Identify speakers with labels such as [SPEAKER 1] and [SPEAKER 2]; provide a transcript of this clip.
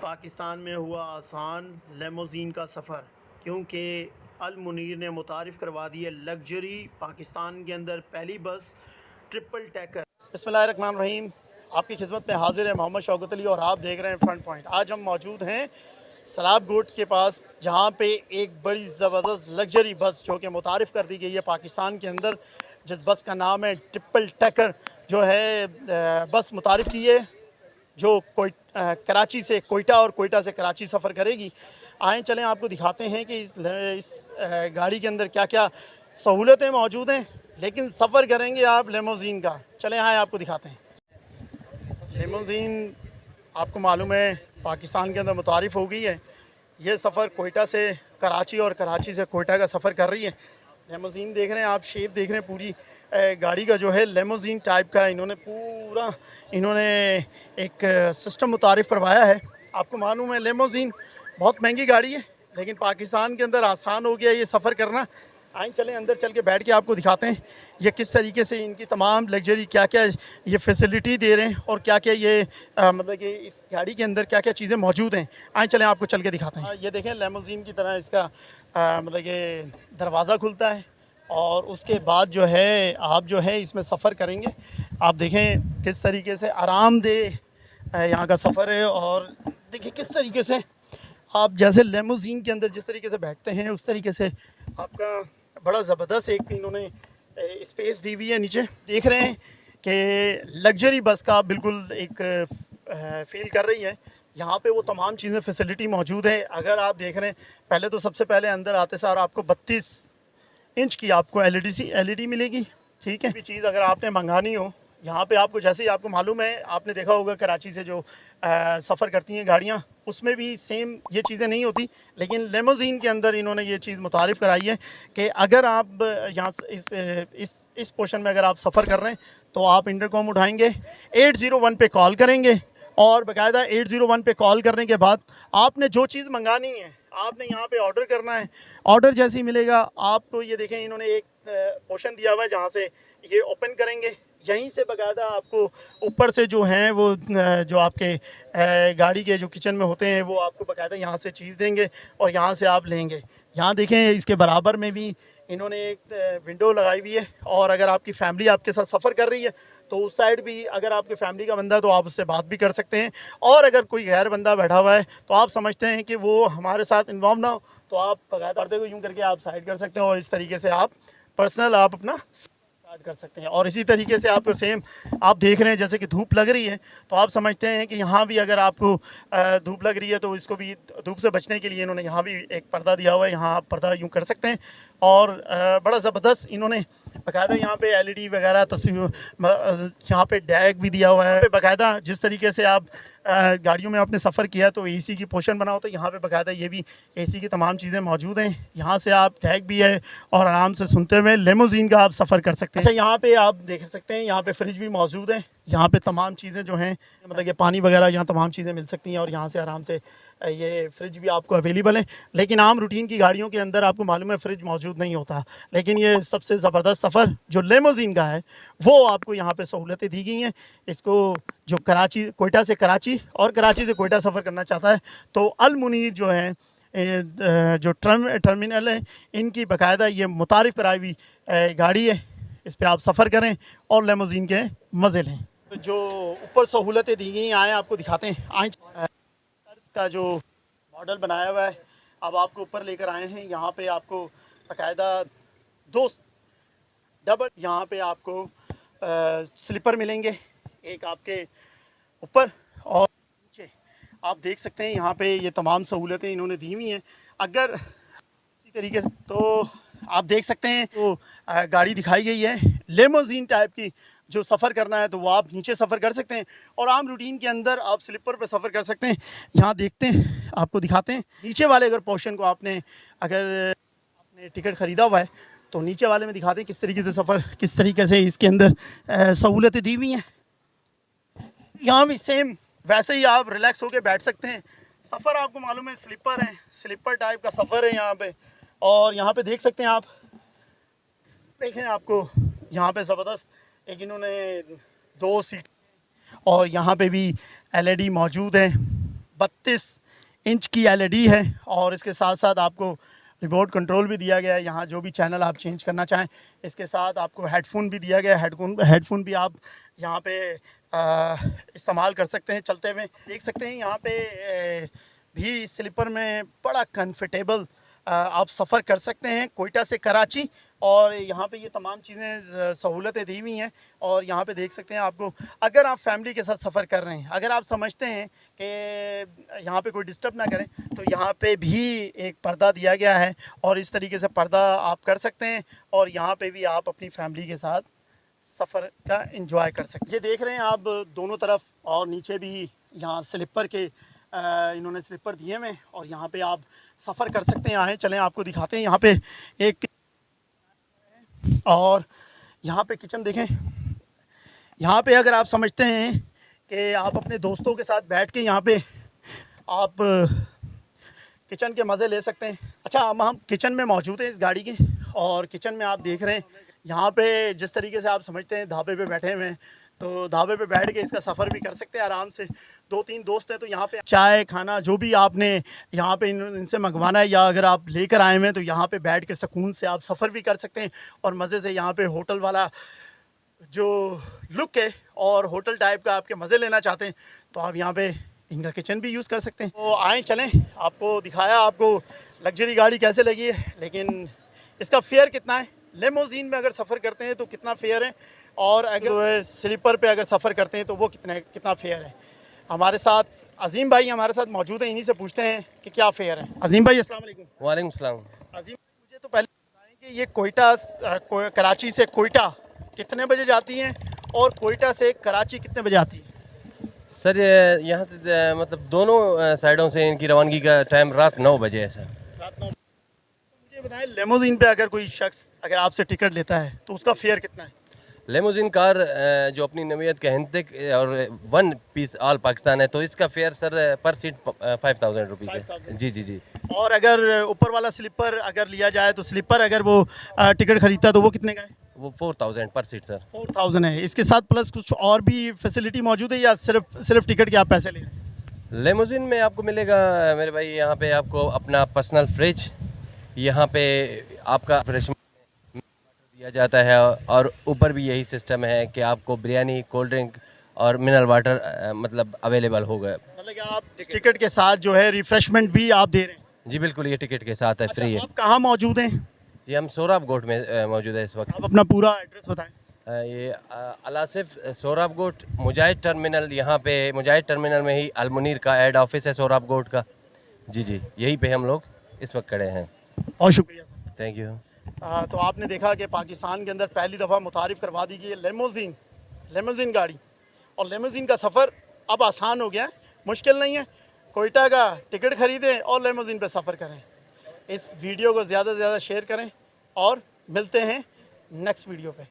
[SPEAKER 1] पाकिस्तान में हुआ आसान लेमोज़ीन का सफ़र, क्योंकि अल मुनीर ने मुतारिफ़ करवा दी है लग्जरी पाकिस्तान के अंदर पहली बस ट्रिपल टैकर। बिस्मिल्लाहिर्रहमानिर्रहीम, आपकी खिदमत में हाजिर है मोहम्मद शौकत अली और आप देख रहे हैं फ्रंट पॉइंट। आज हम मौजूद हैं सलाब गोट के पास, जहाँ पे एक बड़ी ज़बरदस्त लग्जरी बस जो कि मुतारिफ़ कर दी गई है पाकिस्तान के अंदर, जिस बस का नाम है ट्रिपल टैकर जो है बस मुतारिफ़ की है, जो कराची से कोयटा और कोयटा से कराची सफ़र करेगी। आएँ चलें आपको दिखाते हैं कि इस गाड़ी के अंदर क्या क्या सहूलतें मौजूद हैं, लेकिन सफ़र करेंगे आप लेमोज़ीन का। चलें आएँ आपको दिखाते हैं। लेमोज़ीन आपको मालूम है पाकिस्तान के अंदर मुतारिफ़ हो गई है। ये सफ़र कोयटा से कराची और कराची से कोयटा का सफ़र कर रही है। लेमोज़ीन देख रहे हैं आप, शेप देख रहे हैं पूरी गाड़ी का जो है लेमोज़ीन टाइप का इन्होंने एक सिस्टम मुतारिफ़ करवाया है। आपको मालूम है लेमोज़ीन बहुत महंगी गाड़ी है, लेकिन पाकिस्तान के अंदर आसान हो गया ये सफ़र करना। आइए चलें अंदर चल के बैठ के आपको दिखाते हैं ये किस तरीके से इनकी तमाम लग्जरी क्या क्या ये फैसिलिटी दे रहे हैं और क्या क्या ये मतलब कि इस गाड़ी के अंदर क्या क्या चीज़ें मौजूद हैं। आइए चलें आपको चल के दिखाते हैं। ये देखें लेमोज़ीन की तरह इसका मतलब कि दरवाज़ा खुलता है और उसके बाद जो है आप जो है इसमें सफ़र करेंगे। आप देखें किस तरीके से आरामदेह यहाँ का सफ़र है और देखिए किस तरीके से आप जैसे लेमोज़ीन के अंदर जिस तरीके से बैठते हैं उस तरीके से आपका बड़ा ज़बरदस्त एक इन्होंने स्पेस दी हुई है। नीचे देख रहे हैं कि लग्जरी बस का बिल्कुल एक फील कर रही है। यहाँ पे वो तमाम चीज़ें फैसिलिटी मौजूद है। अगर आप देख रहे हैं पहले तो सबसे पहले अंदर आते सार आपको 32 इंच की आपको एलईडी मिलेगी। ठीक है, भी चीज़ अगर आपने मंगानी हो यहाँ पे आपको, जैसे ही आपको मालूम है, आपने देखा होगा कराची से जो सफ़र करती हैं गाड़ियाँ, उसमें भी सेम ये चीज़ें नहीं होती, लेकिन लेमोज़ीन के अंदर इन्होंने ये चीज़ मुतारिफ़ कराई है कि अगर आप यहाँ इस पोर्शन में अगर आप सफ़र कर रहे हैं तो आप इंटरकॉम उठाएंगे, 801 पे कॉल करेंगे और बाकायदा 801 पे कॉल करने के बाद आपने जो चीज़ मंगानी है आपने यहाँ पे ऑर्डर करना है। ऑर्डर जैसे ही मिलेगा आपको, ये देखें इन्होंने एक पोर्शन दिया हुआ है जहाँ से ये ओपन करेंगे, यहीं से बाकायदा आपको ऊपर से जो हैं वो जो आपके गाड़ी के जो किचन में होते हैं वो आपको बाकायदा यहाँ से चीज़ देंगे और यहाँ से आप लेंगे। यहाँ देखें इसके बराबर में भी इन्होंने एक विंडो लगाई हुई है और अगर आपकी फ़ैमिली आपके साथ सफ़र कर रही है तो उस साइड भी अगर आपके फैमिली का बंदा है तो आप उससे बात भी कर सकते हैं, और अगर कोई गैर बंदा बैठा हुआ है तो आप समझते हैं कि वो हमारे साथ इन्वॉल्व ना हो तो आप बगैर पर्दे को यूँ करके आप साइड कर सकते हैं और इस तरीके से आप पर्सनल आप अपना स्टार्ट कर सकते हैं। और इसी तरीके से आपको सेम आप देख रहे हैं जैसे कि धूप लग रही है तो आप समझते हैं कि यहाँ भी अगर आपको धूप लग रही है तो इसको भी धूप से बचने के लिए इन्होंने यहाँ भी एक पर्दा दिया हुआ है, यहाँ आप पर्दा यूँ कर सकते हैं। और बड़ा ज़बरदस्त इन्होंने बाकायदा यहाँ पे एलईडी वगैरह तस्वीर, यहाँ पे डैग भी दिया हुआ है बाकायदा। जिस तरीके से आप गाड़ियों में आपने सफ़र किया तो एसी की पोर्शन बनाओ तो यहाँ पे बाकायदा ये भी एसी की तमाम चीज़ें मौजूद हैं। यहाँ से आप डैग भी है और आराम से सुनते हुए लेमोज़ीन का आप सफ़र कर सकते हैं। अच्छा, यहाँ पे आप देख सकते हैं यहाँ पे फ्रिज भी मौजूद है। यहाँ पे तमाम चीज़ें जो हैं मतलब कि पानी वगैरह यहाँ तमाम चीज़ें मिल सकती हैं और यहाँ से आराम से ये फ्रिज भी आपको अवेलेबल है। लेकिन आम रूटीन की गाड़ियों के अंदर आपको मालूम है फ्रिज मौजूद नहीं होता, लेकिन ये सबसे ज़बरदस्त सफ़र जो लेमोज़ीन का है वो आपको यहाँ पे सहूलतें दी गई हैं। इसको जो कोयटा से कराची और कराची से कोयटा सफ़र करना चाहता है तो अल मुनीर जो है जो टर्मिनल है इनकी बाकायदा ये मुतारिफ़ कराई हुई गाड़ी है। इस पर आप सफ़र करें और लेमोज़ीन के मज़े लें। जो ऊपर सहूलतें दी गई हैं आए आपको दिखाते हैं। आए का जो मॉडल बनाया हुआ है अब आपको ऊपर लेकर आए हैं। यहाँ पे आपको बाकायदा दो डबल यहाँ पे आपको स्लीपर मिलेंगे, एक आपके ऊपर और नीचे। आप देख सकते हैं यहाँ पे ये तमाम सहूलतें इन्होंने दी हुई हैं। अगर इसी तरीके से तो आप देख सकते हैं तो गाड़ी दिखाई गई है लेमोज़ीन टाइप की। जो सफ़र करना है तो वो आप नीचे सफ़र कर सकते हैं और आम रूटीन के अंदर आप स्लीपर पे सफ़र कर सकते हैं। यहाँ देखते हैं आपको दिखाते हैं नीचे वाले अगर पोर्शन को अगर आपने टिकट ख़रीदा हुआ है तो नीचे वाले में दिखाते हैं किस तरीके से सफ़र, किस तरीके से इसके अंदर सहूलतें दी हुई हैं। यहाँ भी सेम वैसे ही आप रिलैक्स होकर बैठ सकते हैं। सफ़र आपको मालूम है स्लीपर है, स्लीपर टाइप का सफ़र है यहाँ पे। और यहाँ पे देख सकते हैं आप, देखें आपको यहाँ पे ज़बरदस्त एक इन्होंने 2 सीट और यहाँ पे भी एलईडी मौजूद है। 32 इंच की एलईडी है और इसके साथ साथ आपको रिमोट कंट्रोल भी दिया गया है। यहाँ जो भी चैनल आप चेंज करना चाहें, इसके साथ आपको हेडफोन भी दिया गया है। हेडफोन भी आप यहाँ पे इस्तेमाल कर सकते हैं चलते हुए। देख सकते हैं यहाँ पे भी स्लीपर में बड़ा कंफर्टेबल आप सफ़र कर सकते हैं कोयटा से कराची। और यहाँ पे ये तमाम चीज़ें सहूलतें दी हुई हैं। और यहाँ पे देख सकते हैं आपको, अगर आप फैमिली के साथ सफ़र कर रहे हैं, अगर आप समझते हैं कि यहाँ पे कोई डिस्टर्ब ना करें, तो यहाँ पे भी एक पर्दा दिया गया है और इस तरीके से पर्दा आप कर सकते हैं और यहाँ पे भी आप अपनी फैमिली के साथ सफ़र का एंजॉय कर सकते हैं। ये देख रहे हैं आप दोनों तरफ, और नीचे भी यहाँ स्लीपर के इन्होंने स्लीपर दिए हुए हैं और यहाँ पे आप सफ़र कर सकते हैं। आए चलें आपको दिखाते हैं। यहाँ पे एक और यहाँ पे किचन देखें। यहाँ पे अगर आप समझते हैं कि आप अपने दोस्तों के साथ बैठ के यहाँ पे आप किचन के मज़े ले सकते हैं। अच्छा, हम किचन में मौजूद हैं इस गाड़ी के, और किचन में आप देख रहे हैं यहाँ पे जिस तरीके से आप समझते हैं ढाबे पे बैठे हुए हैं, तो ढाबे पे बैठ के इसका सफ़र भी कर सकते हैं आराम से। 2-3 दोस्त हैं तो यहाँ पे चाय खाना जो भी आपने यहाँ पे इनसे मंगवाना है या अगर आप लेकर आए हुए हैं, तो यहाँ पे बैठ के सुकून से आप सफ़र भी कर सकते हैं और मज़े से यहाँ पे होटल वाला जो लुक है और होटल टाइप का आपके मज़े लेना चाहते हैं, तो आप यहाँ पे इनका किचन भी यूज़ कर सकते हैं। तो आए चलें, आपको दिखाया आपको लग्जरी गाड़ी कैसे लगी है, लेकिन इसका फेयर कितना है। लेमोजीन में अगर सफ़र करते हैं तो कितना फेयर है, और अगर स्लीपर पे अगर सफ़र करते हैं तो वो कितना फेयर है। हमारे साथ अजीम भाई हमारे साथ मौजूद हैं, इन्हीं से पूछते हैं कि क्या फेयर है। अजीम भाई अस्सलाम वालेकुम।
[SPEAKER 2] वालेकुम सलाम।
[SPEAKER 1] अजीम भाई, मुझे तो पहले बताएं कि ये कराची से कोयटा कितने बजे जाती हैं और कोयटा से कराची कितने बजे आती है?
[SPEAKER 2] सर यहाँ से मतलब दोनों साइडों से इनकी रवानगी का टाइम रात 9 बजे है सर।
[SPEAKER 1] रात 9 बजे। मुझे बताएं, लेमोजीन पे अगर कोई शख्स अगर आपसे टिकट लेता है तो उसका फेयर कितना है?
[SPEAKER 2] लेमोजिन कार जो अपनी नवीयत के हिंतक और 1 पीस ऑल पाकिस्तान है, तो इसका फेयर सर पर सीट 5000 रुपीज़ है। जी जी जी।
[SPEAKER 1] और अगर ऊपर वाला स्लीपर अगर लिया जाए तो स्लीपर अगर वो टिकट खरीदता है तो वो कितने का है?
[SPEAKER 2] वो 4000 पर सीट सर।
[SPEAKER 1] 4000 है। इसके साथ प्लस कुछ और भी फैसिलिटी मौजूद है या सिर्फ टिकट के आप पैसे ले रहे हैं?
[SPEAKER 2] लेमोजिन में आपको मिलेगा मेरे भाई यहाँ पे आपको अपना पर्सनल फ्रिज, यहाँ पे आपका फ्रेश दिया जाता है, और ऊपर भी यही सिस्टम है कि आपको बिरयानी, कोल्ड ड्रिंक और मिनरल वाटर मतलब अवेलेबल होगा।
[SPEAKER 1] मतलब कि आप टिकट के साथ जो है रिफ्रेशमेंट भी आप दे रहे हैं?
[SPEAKER 2] जी बिल्कुल, ये टिकट के साथ है।
[SPEAKER 1] अच्छा,
[SPEAKER 2] फ्री है।
[SPEAKER 1] आप कहाँ मौजूद हैं?
[SPEAKER 2] जी हम सोराब गोट में मौजूद है इस वक्त।
[SPEAKER 1] आप अपना पूरा एड्रेस बताएं।
[SPEAKER 2] ये अलासिफ सोराब गोट मुजाहिद टर्मिनल, यहाँ पे मुजाहिद टर्मिनल में ही अलमुनीर का हेड ऑफिस है सोराब गोट का। जी जी, यहीं पे हम लोग इस वक्त खड़े हैं।
[SPEAKER 1] बहुत शुक्रिया सर।
[SPEAKER 2] Thank you.
[SPEAKER 1] तो आपने देखा कि पाकिस्तान के अंदर पहली दफ़ा मुतारिफ़ करवा दी गई है लेमोजीन गाड़ी, और लेमोजीन का सफ़र अब आसान हो गया है, मुश्किल नहीं है। कोयटा का टिकट ख़रीदें और लेमोजीन पे सफ़र करें। इस वीडियो को ज़्यादा से ज़्यादा शेयर करें और मिलते हैं नेक्स्ट वीडियो पे।